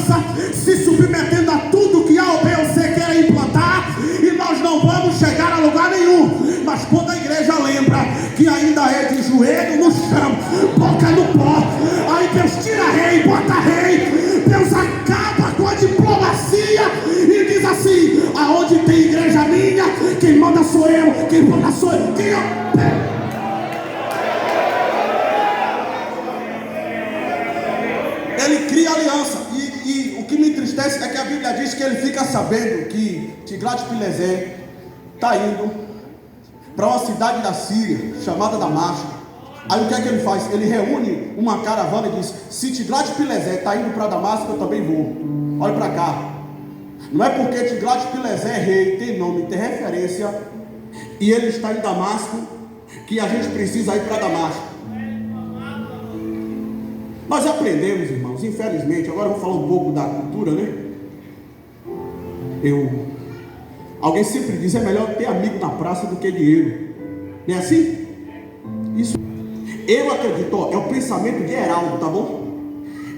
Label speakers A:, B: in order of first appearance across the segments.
A: aliança, se submetendo a tudo que A ou B ou C quer implantar, e nós não vamos chegar a lugar nenhum. Mas quando a igreja lembra que ainda é de joelho no chão, boca no pó, aí Deus tira rei, bota rei, Deus acaba com a diplomacia e diz assim: aonde tem igreja minha, quem manda sou eu, quem manda sou eu, quem eu... Ele cria aliança, e o que me entristece é que a Bíblia diz que ele fica sabendo que Tiglat-Pileser está indo para uma cidade da Síria chamada Damasco. Aí o que é que ele faz? Ele reúne uma caravana e diz: se Tiglat-Pileser está indo para Damasco, eu também vou. Olha para cá. Não é porque Tiglat-Pileser é rei, tem nome, tem referência, e ele está em Damasco, que a gente precisa ir para Damasco. Nós aprendemos, irmãos, infelizmente, agora eu vou falar um pouco da cultura, né? Alguém sempre diz: é melhor ter amigo na praça do que dinheiro. Não é assim? Isso. Eu acredito, é o pensamento de Heraldo, tá bom?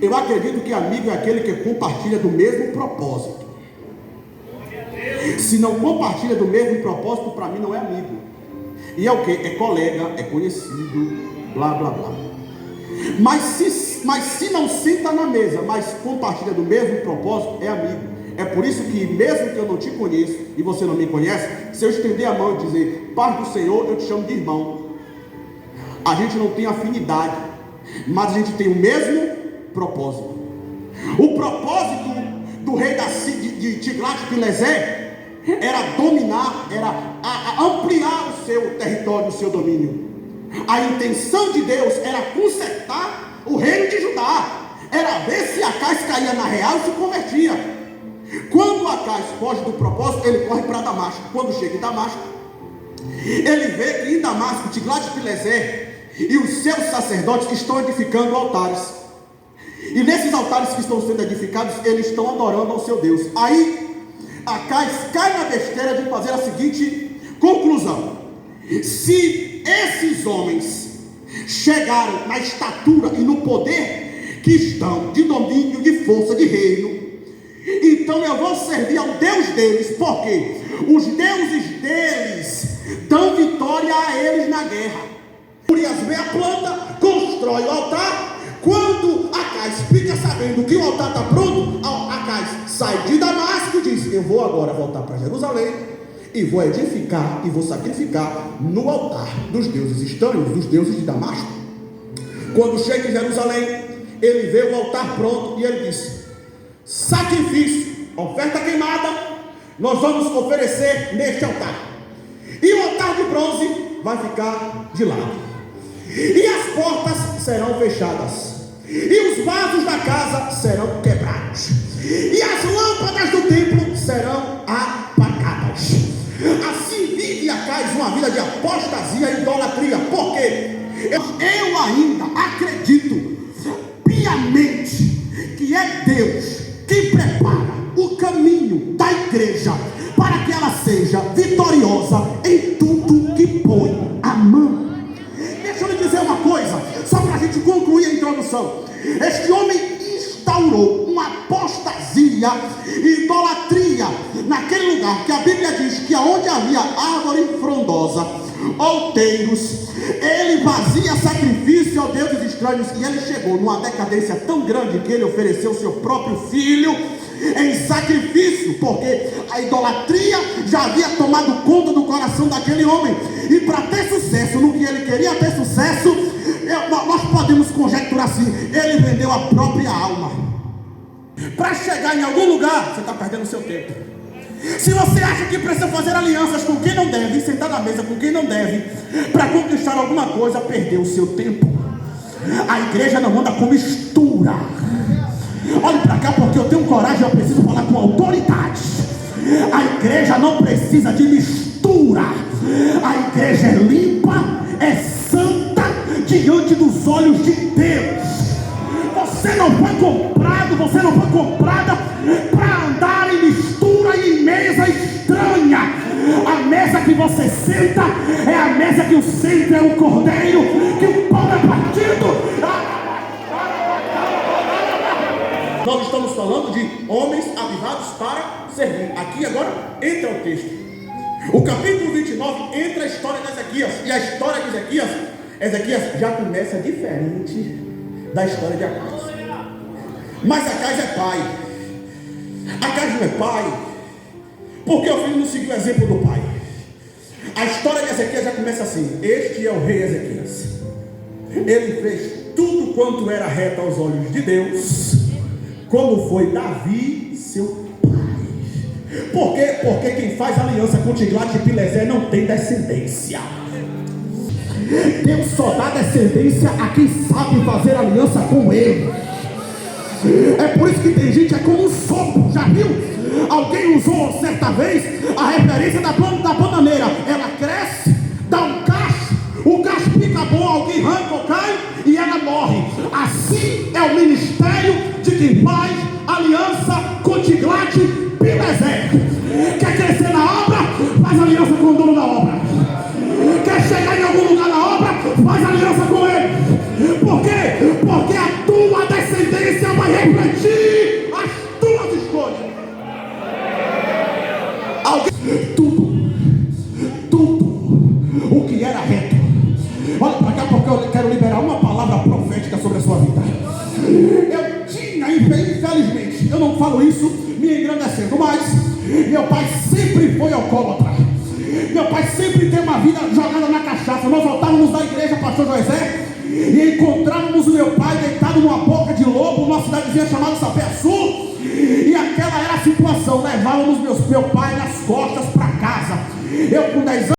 A: Eu acredito que amigo é aquele que compartilha do mesmo propósito. Se não compartilha do mesmo propósito, para mim não é amigo. E é o que? É colega, é conhecido, blá blá blá. Mas se não senta na mesa, mas compartilha do mesmo propósito, é amigo. É por isso que, mesmo que eu não te conheça e você não me conhece, se eu estender a mão e dizer: Pai do Senhor, eu te chamo de irmão. A gente não tem afinidade, mas a gente tem o mesmo propósito. O propósito do rei de Tiglat-Pileser era dominar, era ampliar o seu território, o seu domínio. A intenção de Deus era consertar o reino de Judá, era ver se Acais caía na real e se convertia. Quando Acais foge do propósito, ele corre para Damasco. Quando chega em Damasco, ele vê que em Damasco Tiglat-Pileser e os seus sacerdotes estão edificando altares, e nesses altares que estão sendo edificados, eles estão adorando ao seu Deus. Aí Acais cai na besteira de fazer a seguinte conclusão: se esses homens chegaram na estatura e no poder que estão, de domínio, de força, de reino, então eu vou servir ao Deus deles, porque os deuses deles dão vitória a eles na guerra. Urias vê a planta, constrói o altar. Quando Acais fica sabendo que o altar está pronto, Acais sai de Damasco e diz: eu vou agora voltar para Jerusalém e vou edificar e vou sacrificar no altar dos deuses estranhos, dos deuses de Damasco. Quando chega em Jerusalém, ele vê o altar pronto e ele diz: sacrifício, oferta queimada, nós vamos oferecer neste altar, e o altar de bronze vai ficar de lado, e as portas serão fechadas, e os vasos da casa serão quebrados, e as lâmpadas do templo serão apagadas. Assim vive Acais uma vida de apostasia e idolatria, porque eu ainda acredito piamente que é Deus que prepara o caminho da igreja para que ela seja vitoriosa em tudo que põe a mão. Deixa eu lhe dizer uma coisa, só para a gente concluir a introdução. Este homem instaurou uma apostasia e idolatria naquele lugar que a Bíblia diz que aonde havia árvore frondosa, outeiros, ele fazia sacrifício a deuses estranhos, e ele chegou numa decadência tão grande que ele ofereceu seu próprio filho em sacrifício, porque a idolatria já havia tomado conta do coração daquele homem, e para ter sucesso no que ele queria ter sucesso, nós podemos conjecturar assim: ele vendeu a própria alma. Para chegar em algum lugar, você está perdendo o seu tempo. Se você acha que precisa fazer alianças com quem não deve, sentar na mesa com quem não deve, para conquistar alguma coisa, perdeu o seu tempo. A igreja não anda com mistura. Olhe para cá, porque eu tenho coragem, eu preciso falar com autoridade. A igreja não precisa de mistura. A igreja é limpa, é santa diante dos olhos de Deus. Você não foi comprado, você não foi comprada para andar em mistura e em mesa estranha. A mesa que você senta é a mesa que o centro é o cordeiro, que o pão é partido. Nós estamos falando falando de homens avivados para servir. Aqui agora entra o texto. O capítulo 29 entra a história de Ezequias. E a história de Ezequias já começa diferente da história de Acais. Mas Acais é pai. Acais não é pai porque o filho não seguiu o exemplo do pai. A história de Ezequias já começa assim: este é o rei Ezequias. Ele fez tudo quanto era reto aos olhos de Deus, como foi Davi, seu pai. Por quê? Porque quem faz aliança com Tiglat-Pileser não tem descendência. Deus só dá descendência a quem sabe fazer aliança com ele. É por isso que tem gente, é como um sopro, já viu? Alguém usou certa vez a referência da bananeira. Ela cresce, dá um cacho, o cacho fica bom, alguém arranca ou cai e ela morre. Assim é o ministério de quem faz aliança com Tiglat-Pileser. Quer crescer na obra? Faz aliança com o dono da obra. Quer chegar em algum lugar na obra? Faz aliança com ele. Por quê? Porque a tua descendência vai refletir as tuas escolhas. Tudo o que era reto. Olha para cá, porque eu quero liberar uma palavra profética sobre a sua vida. Eu tinha, infelizmente, eu não falo isso me engrandecendo, mas meu pai sempre foi alcoólatra. Meu pai sempre teve uma vida jogada na cachaça. Nós voltávamos da igreja, pastor José, e encontrávamos o meu pai deitado numa boca de lobo, numa cidadezinha chamada Sapé-Sul. E aquela era a situação. Levávamos meu pai nas costas para casa. Eu com 10 anos